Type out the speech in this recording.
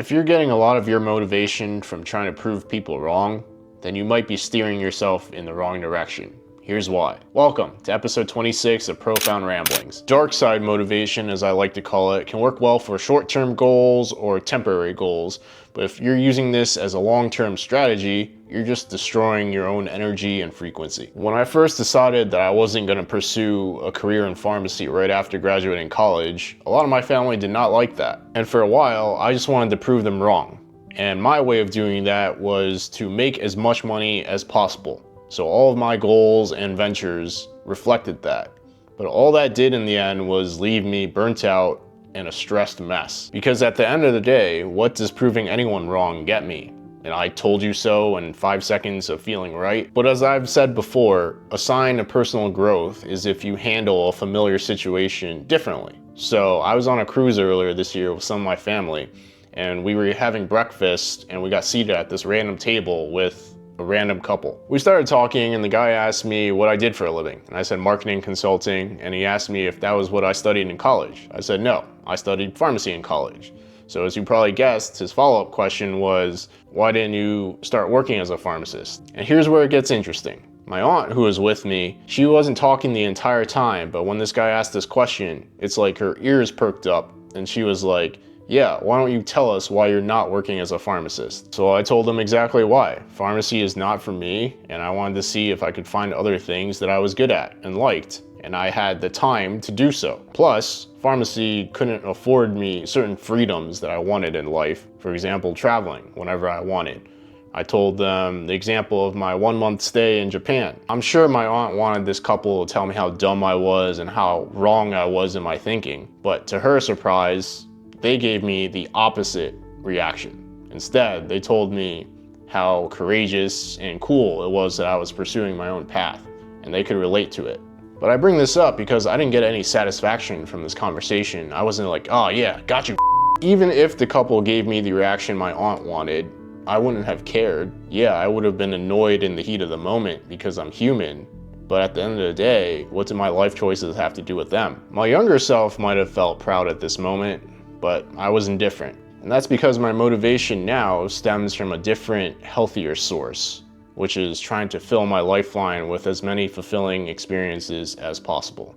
If you're getting a lot of your motivation from trying to prove people wrong, then you might be steering yourself in the wrong direction. Here's why. Welcome to episode 26 of Profound Ramblings. Dark side motivation, as I like to call it, can work well for short-term goals or temporary goals, but if you're using this as a long-term strategy, you're just destroying your own energy and frequency. When I first decided that I wasn't going to pursue a career in pharmacy right after graduating college, a lot of my family did not like that. And for a while, I just wanted to prove them wrong. And my way of doing that was to make as much money as possible. So all of my goals and ventures reflected that. But all that did in the end was leave me burnt out and a stressed mess. Because at the end of the day, what does proving anyone wrong get me? And I told you so in 5 seconds of feeling right. But as I've said before, a sign of personal growth is if you handle a familiar situation differently. So I was on a cruise earlier this year with some of my family, and we were having breakfast and we got seated at this random table with a random couple. We started talking and the guy asked me what I did for a living. And I said marketing consulting, and he asked me if that was what I studied in college. I said no, I studied pharmacy in college. So as you probably guessed, his follow-up question was, why didn't you start working as a pharmacist? And here's where it gets interesting. My aunt, who was with me, she wasn't talking the entire time, but when this guy asked this question, it's like her ears perked up and she was like, yeah, why don't you tell us why you're not working as a pharmacist? So I told him exactly why. Pharmacy is not for me, and I wanted to see if I could find other things that I was good at and liked, and I had the time to do so. Plus, pharmacy couldn't afford me certain freedoms that I wanted in life. For example, traveling whenever I wanted. I told them the example of my 1-month stay in Japan. I'm sure my aunt wanted this couple to tell me how dumb I was and how wrong I was in my thinking, but to her surprise, they gave me the opposite reaction. Instead, they told me how courageous and cool it was that I was pursuing my own path, and they could relate to it. But I bring this up because I didn't get any satisfaction from this conversation. I wasn't like, oh yeah, got you. Even if the couple gave me the reaction my aunt wanted, I wouldn't have cared. Yeah, I would have been annoyed in the heat of the moment because I'm human. But at the end of the day, what do my life choices have to do with them? My younger self might have felt proud at this moment, but I was indifferent. And that's because my motivation now stems from a different, healthier source, which is trying to fill my lifeline with as many fulfilling experiences as possible.